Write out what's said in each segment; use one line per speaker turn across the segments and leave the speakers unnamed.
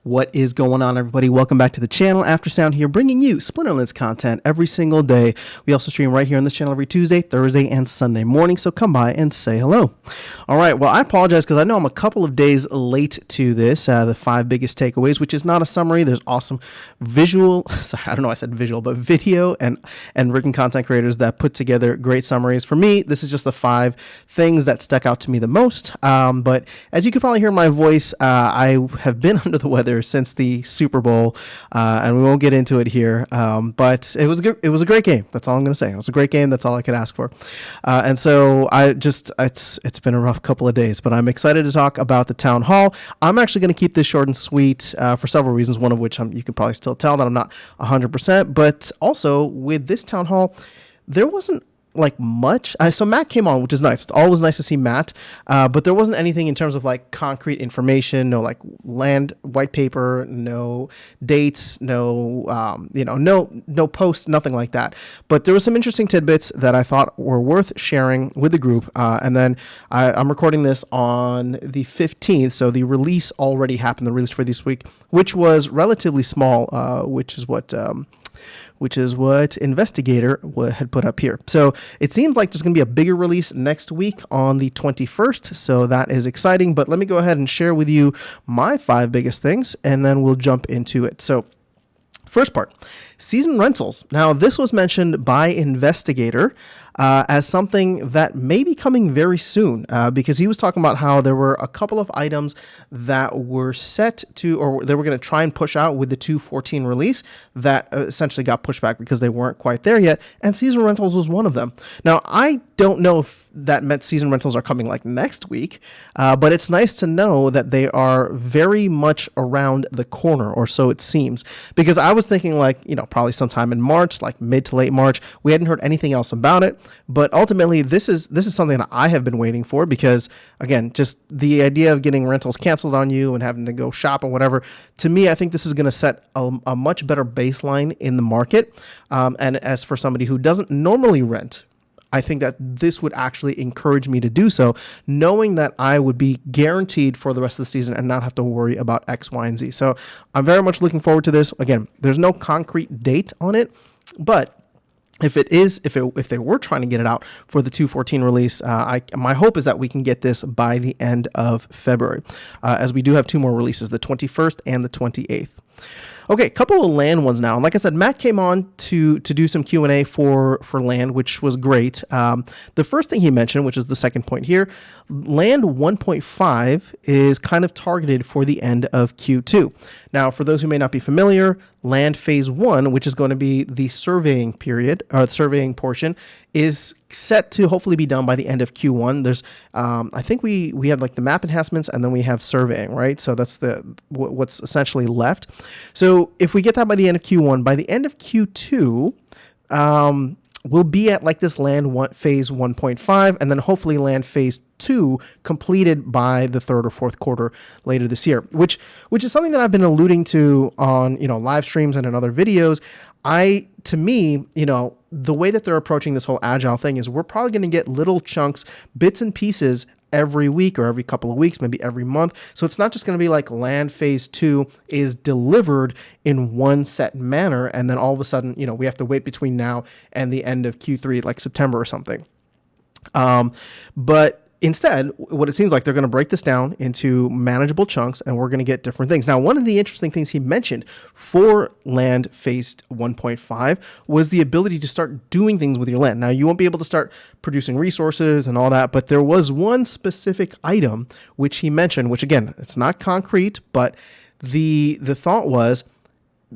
What is going on, everybody? Welcome back to the channel. After Sound here, bringing you Splinterlands content every single day. We also stream right here on this channel every Tuesday, Thursday, and Sunday morning, so come by and say hello. All right, well, I apologize because I know I'm a couple of days late to this, the 5 biggest takeaways, which is not a summary. There's awesome visual, sorry, I don't know why I said visual, but video and written content creators that put together great summaries. For me, this is just the 5 things that stuck out to me the most. But as you can probably hear in my voice, I have been under the weather since the Super Bowl, and we won't get into it here. But it was a great game. That's all I'm going to say. It was a great game. That's all I could ask for. And so it's been a rough couple of days, but I'm excited to talk about the town hall. I'm actually going to keep this short and sweet for several reasons. One of which you can probably still tell that I'm not 100%, but also with this town hall, there wasn't like much. So Matt came on, which is nice. It's always nice to see Matt, but there wasn't anything in terms of like concrete information, no like land white paper, no dates, no no posts, nothing like that. But there was some interesting tidbits that I thought were worth sharing with the group. And then I'm recording this on the 15th, so the release already happened, the release for this week, which was relatively small, which is what Investigator had put up here. So it seems like there's going to be a bigger release next week on the 21st. So that is exciting. But let me go ahead and share with you my 5 biggest things, and then we'll jump into it. So first part, season rentals. Now, this was mentioned by Investigator as something that may be coming very soon, because he was talking about how there were a couple of items that were set to, or they were going to try and push out with the 2.14 release that essentially got pushed back because they weren't quite there yet, and season rentals was one of them. Now, I don't know if that meant season rentals are coming like next week, but it's nice to know that they are very much around the corner, or so it seems, because I was thinking like, probably sometime in March, like mid to late March. We hadn't heard anything else about it. But ultimately, this is something that I have been waiting for, because, again, just the idea of getting rentals canceled on you and having to go shop and whatever, to me, I think this is going to set a much better baseline in the market. And as for somebody who doesn't normally rent, I think that this would actually encourage me to do so, knowing that I would be guaranteed for the rest of the season and not have to worry about X, Y, and Z. So I'm very much looking forward to this. Again, there's no concrete date on it, but if they were trying to get it out for the 2.14 release, my hope is that we can get this by the end of February, as we do have 2 more releases, the 21st and the 28th. Okay, a couple of land ones now. And like I said, Matt came on to do some Q&A for land, which was great. The first thing he mentioned, which is the second point here, land 1.5 is kind of targeted for the end of Q2. Now, for those who may not be familiar, land phase 1, which is going to be the surveying period, or the surveying portion, is set to hopefully be done by the end of Q1. There's, I think we have like the map enhancements, and then we have surveying, right? So that's what's essentially left. So if we get that by the end of Q1, by the end of Q2, we'll be at like this land phase 1.5, and then hopefully land phase 2 completed by the 3rd or 4th quarter later this year, which is something that I've been alluding to on live streams and in other videos. To me, the way that they're approaching this whole agile thing is we're probably going to get little chunks, bits and pieces every week or every couple of weeks, maybe every month. So it's not just going to be like land phase 2 is delivered in one set manner, and then all of a sudden, we have to wait between now and the end of Q3, like September or something. But instead, what it seems like, they're going to break this down into manageable chunks, and we're going to get different things. Now, one of the interesting things he mentioned for land phase 1.5 was the ability to start doing things with your land. Now, you won't be able to start producing resources and all that, but there was one specific item which he mentioned, which again, it's not concrete, but the thought was,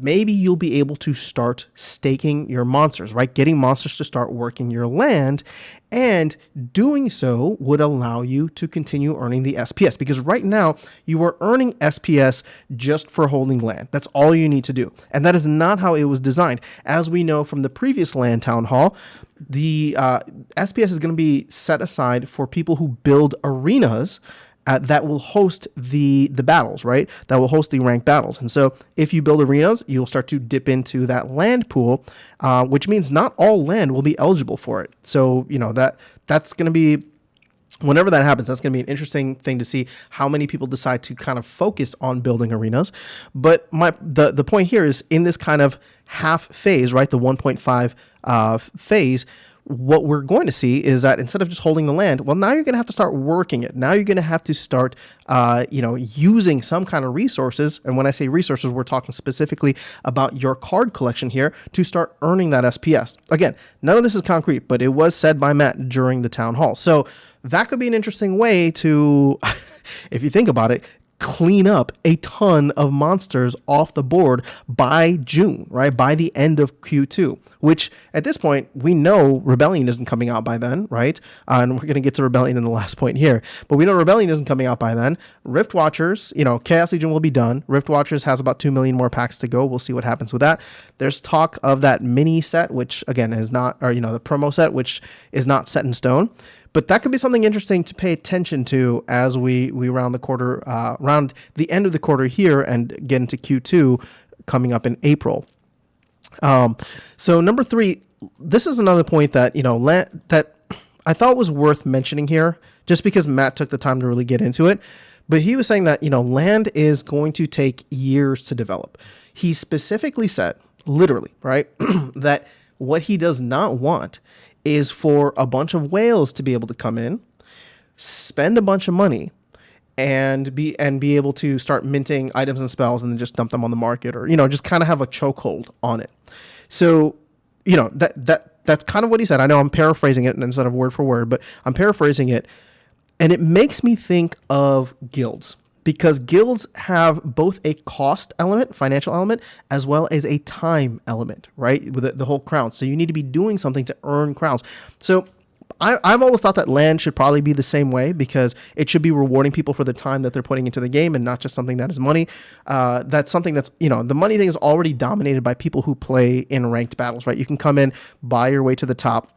maybe you'll be able to start staking your monsters, right? Getting monsters to start working your land, and doing so would allow you to continue earning the SPS, because right now you are earning SPS just for holding land. That's all you need to do. And that is not how it was designed. As we know from the previous land town hall, the SPS is going to be set aside for people who build arenas that will host the battles, right? That will host the ranked battles. And so if you build arenas, you'll start to dip into that land pool, which means not all land will be eligible for it. So, that's going to be Whenever that happens, that's going to be an interesting thing to see how many people decide to kind of focus on building arenas. But the point here is in this kind of half phase, right, the 1.5 phase, what we're going to see is that instead of just holding the land, well, now you're going to have to start working it. Now you're going to have to start, using some kind of resources. And when I say resources, we're talking specifically about your card collection here to start earning that SPS. Again, none of this is concrete, but it was said by Matt during the town hall. So that could be an interesting way to, if you think about it, clean up a ton of monsters off the board by June, right? By the end of Q2, which at this point, we know Rebellion isn't coming out by then, right? And we're going to get to Rebellion in the last point here, but we know Rebellion isn't coming out by then. Rift Watchers, Chaos Legion will be done. Rift Watchers has about 2 million more packs to go. We'll see what happens with that. There's talk of that mini set, which again is not, or, the promo set, which is not set in stone. But that could be something interesting to pay attention to as we round the quarter, round the end of the quarter here and get into Q2 coming up in April. So number 3, this is another point that, that I thought was worth mentioning here, just because Matt took the time to really get into it. But he was saying that, land is going to take years to develop. He specifically said, literally, right, that what he does not want is for a bunch of whales to be able to come in, spend a bunch of money, and be able to start minting items and spells and then just dump them on the market, or just kind of have a chokehold on it. So that's kind of what he said. I know I'm paraphrasing it instead of word for word, but I'm paraphrasing it, and it makes me think of guilds. Because guilds have both a cost element, financial element, as well as a time element, right? With the whole crown. So you need to be doing something to earn crowns. So I've always thought that land should probably be the same way, because it should be rewarding people for the time that they're putting into the game and not just something that is money. That's something that's, the money thing is already dominated by people who play in ranked battles, right? You can come in, buy your way to the top.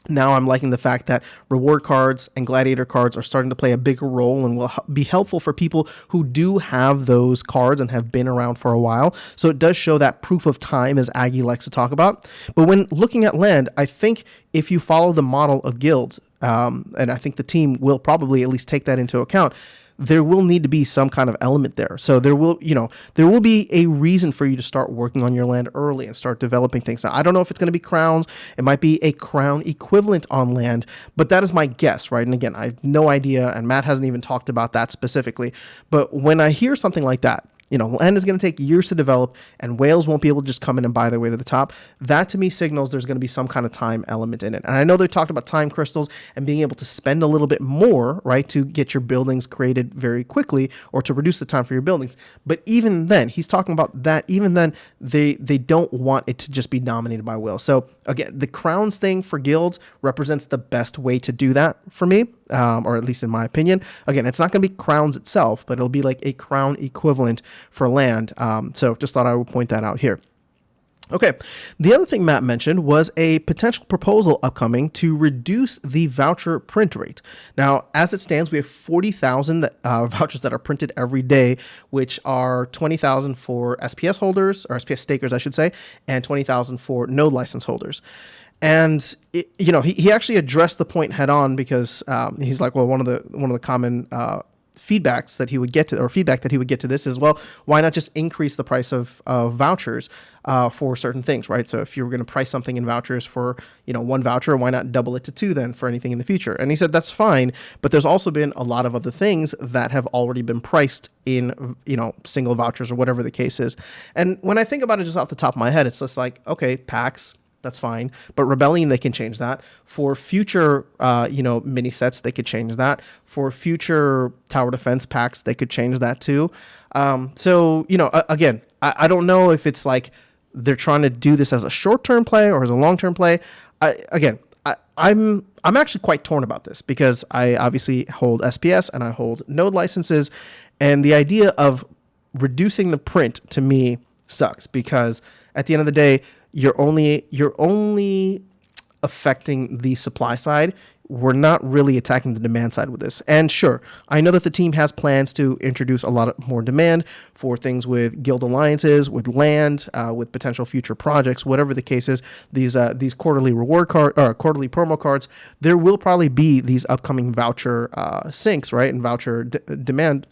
Now I'm liking the fact that reward cards and gladiator cards are starting to play a bigger role and will be helpful for people who do have those cards and have been around for a while. So it does show that proof of time, as Aggie likes to talk about. But when looking at land, I think if you follow the model of guilds, and I think the team will probably at least take that into account, there will need to be some kind of element there. So there will be a reason for you to start working on your land early and start developing things. Now, I don't know if it's going to be crowns. It might be a crown equivalent on land, but that is my guess, right? And again, I have no idea, and Matt hasn't even talked about that specifically. But when I hear something like that, land is going to take years to develop, and whales won't be able to just come in and buy their way to the top. That to me signals there's going to be some kind of time element in it. And I know they talked about time crystals and being able to spend a little bit more, right, to get your buildings created very quickly or to reduce the time for your buildings. But even then, he's talking about that. Even then, they don't want it to just be dominated by whales. So again, the crowns thing for guilds represents the best way to do that for me, or at least in my opinion. Again, it's not going to be crowns itself, but it'll be like a crown equivalent for land. So just thought I would point that out here. Okay, the other thing Matt mentioned was a potential proposal upcoming to reduce the voucher print rate. Now, as it stands, we have 40,000 vouchers that are printed every day, which are 20,000 for SPS holders, or SPS stakers, I should say, and 20,000 for node license holders. And he actually addressed the point head on, because he's like, well, one of the common feedback that he would get to this is, well, why not just increase the price of vouchers for certain things, right? So if you were going to price something in vouchers for, one voucher, why not double it to 2 then for anything in the future? And he said, that's fine, but there's also been a lot of other things that have already been priced in, single vouchers or whatever the case is. And when I think about it just off the top of my head, it's just like, okay, packs, that's fine. But Rebellion, they can change that. For future, mini sets, they could change that. For future tower defense packs, they could change that too. Again, I don't know if it's like they're trying to do this as a short-term play or as a long-term play. I'm actually quite torn about this, because I obviously hold SPS and I hold node licenses, and the idea of reducing the print to me sucks, because at the end of the day, you're only affecting the supply side we're not really attacking the demand side with this. And sure, I know that the team has plans to introduce a lot more demand for things with guild alliances, with land, with potential future projects, whatever the case is. These quarterly reward card or quarterly promo cards, there will probably be these upcoming voucher syncs, right, and voucher demand.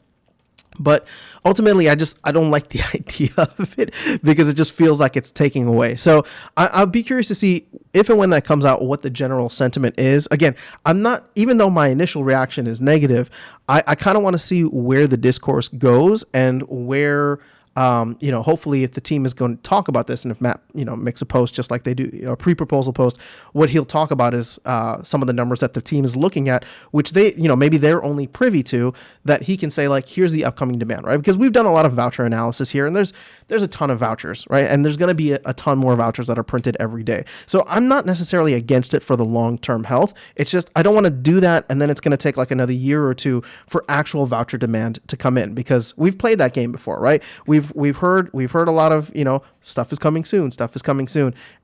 But ultimately, I don't like the idea of it because it just feels like it's taking away. So I'll be curious to see if and when that comes out, what the general sentiment is. Again, I'm not, even though my initial reaction is negative, I kind of want to see where the discourse goes and where, hopefully if the team is going to talk about this, and if Matt, makes a post just like they do, a pre-proposal post, what he'll talk about is some of the numbers that the team is looking at, which they, maybe they're only privy to, that he can say like, here's the upcoming demand, right? Because we've done a lot of voucher analysis here, and there's a ton of vouchers, right? And there's going to be a ton more vouchers that are printed every day. So I'm not necessarily against it for the long-term health. It's just, I don't want to do that. And then it's going to take like another year or two for actual voucher demand to come in, because we've played that game before, right? We've heard a lot of, stuff is coming soon,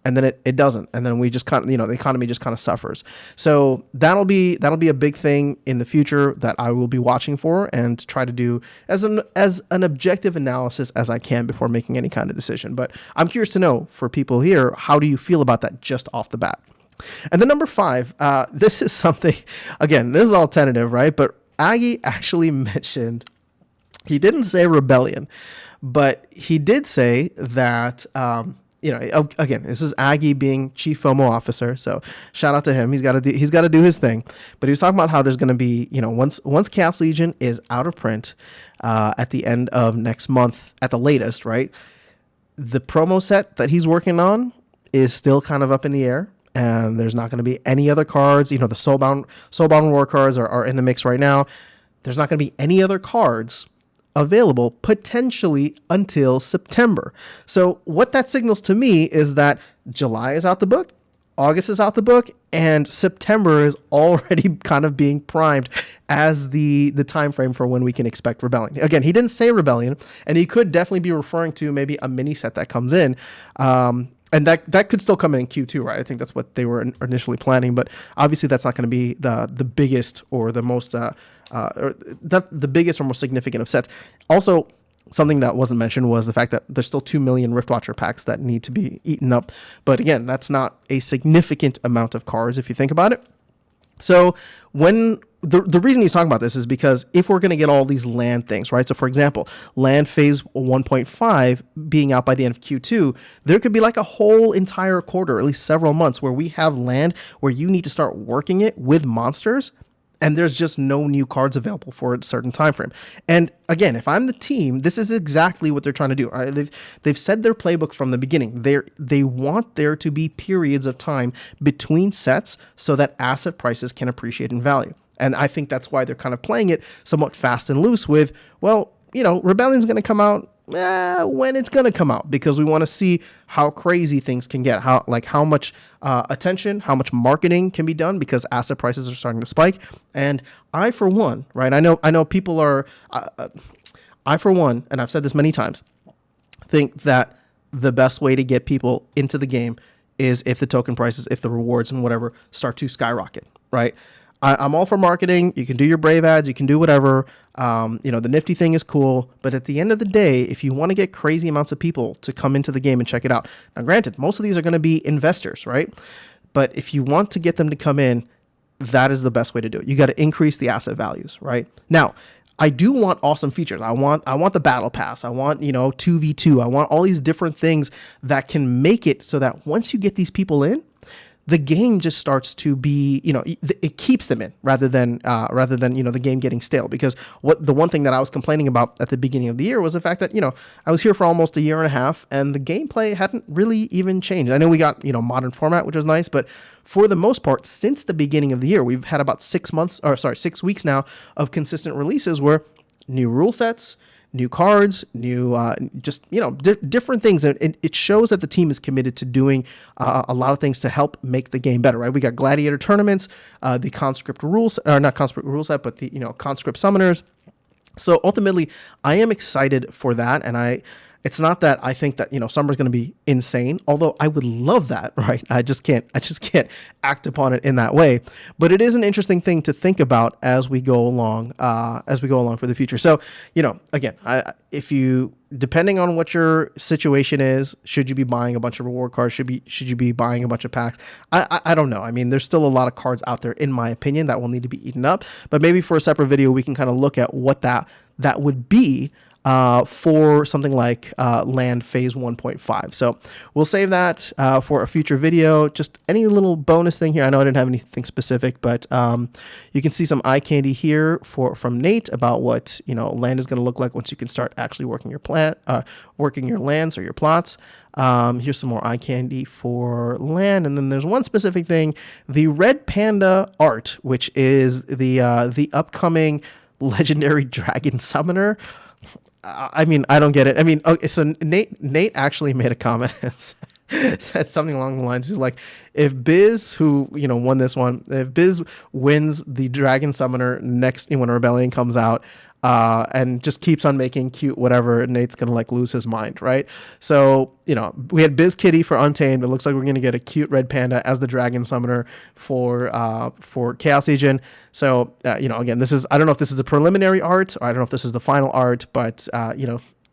and then it doesn't. And then we just kind of, the economy just kind of suffers. So that'll be a big thing in the future that I will be watching for and try to do as an objective analysis as I can before making any kind of decision. But I'm curious to know, for people here, how do you feel about that just off the bat? And then number 5, this is something, again, this is all tentative, right? But Aggie actually mentioned, he didn't say rebellion, but he did say that, again, this is Aggie being chief FOMO officer. So shout out to him. He's got to do his thing. But he was talking about how there's going to be, once Chaos Legion is out of print at the end of next month at the latest, right? The promo set that he's working on is still kind of up in the air. And there's not going to be any other cards. The Soulbound War cards are in the mix right now. There's not going to be any other cards available potentially until September. So what that signals to me is that July is out the book, August is out the book, and September is already kind of being primed as the time frame for when we can expect Rebellion. Again, he didn't say Rebellion, and he could definitely be referring to maybe a mini set that comes in. And that could still come in Q2, right? I think that's what they were initially planning, but obviously that's not going to be the biggest or the most or not the biggest or most significant of sets. Also, something that wasn't mentioned was the fact that there's still 2 million Riftwatcher packs that need to be eaten up. But again, that's not a significant amount of cards if you think about it. So when the reason he's talking about this is because if we're going to get all these land things, right? So for example, land phase 1.5 being out by the end of Q2, there could be like a whole entire quarter, at least several months, where we have land where you need to start working it with monsters, and there's just no new cards available for a certain time frame. And again, if I'm the team, this is exactly what they're trying to do. Right? They've said their playbook from the beginning. They want there to be periods of time between sets so that asset prices can appreciate in value. And I think that's why they're kind of playing it somewhat fast and loose with, well, Rebellion's going to come out when it's going to come out, because we want to see how crazy things can get, how much attention, how much marketing can be done, because asset prices are starting to spike. And I, for one, right, I know people are, I, for one, and I've said this many times, think that the best way to get people into the game is if the token prices, if the rewards and whatever start to skyrocket, right? I'm all for marketing. You can do your Brave ads. You can do whatever. The Nifty thing is cool. But at the end of the day, if you want to get crazy amounts of people to come into the game and check it out, now granted, most of these are going to be investors, right? But if you want to get them to come in, that is the best way to do it. You got to increase the asset values, right? Now, I do want awesome features. I want the battle pass. I want, 2v2. I want all these different things that can make it so that once you get these people in, the game just starts to be, it keeps them in rather than the game getting stale. Because the one thing that I was complaining about at the beginning of the year was the fact that, I was here for almost a year and a half and the gameplay hadn't really even changed. I know we got, modern format, which was nice, but for the most part, since the beginning of the year, we've had about 6 weeks now of consistent releases where new rule sets, new cards, new, different things. And it shows that the team is committed to doing a lot of things to help make the game better, right? We got gladiator tournaments, the conscript rules, or not conscript rule set, but the, conscript summoners. So ultimately, I am excited for that. And it's not that I think that, summer's going to be insane, although I would love that, right? I just can't act upon it in that way. But it is an interesting thing to think about as we go along, for the future. So, again, if you, depending on what your situation is, should you be buying a bunch of reward cards? Should you be buying a bunch of packs? I don't know. I mean, there's still a lot of cards out there, in my opinion, that will need to be eaten up. But maybe for a separate video, we can kind of look at what that would be for something like land phase 1.5. So we'll save that for a future video. Just any little bonus thing here. I know I didn't have anything specific, but you can see some eye candy here from Nate about what land is going to look like once you can start actually working your lands or your plots. Here's some more eye candy for land, and then there's one specific thing: the Red Panda art, which is the upcoming legendary dragon summoner. I mean, I don't get it. I mean, okay, so Nate actually made a comment and said something along the lines. He's like, if Biz, who won this one, if Biz wins the Dragon Summoner next when Rebellion comes out, and just keeps on making cute whatever, Nate's gonna lose his mind, right? So we had Biz Kitty for Untamed. It looks like we're gonna get a cute red panda as the Dragon Summoner for Chaos Legion. So again, this is, I don't know if this is the preliminary art, or I don't know if this is the final art, but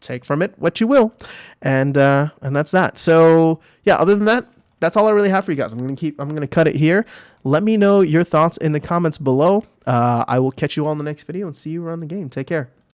take from it what you will, and that's that. So yeah, other than that, that's all I really have for you guys. I'm gonna cut it here. Let me know your thoughts in the comments below. I will catch you all in the next video and see you around the game. Take care.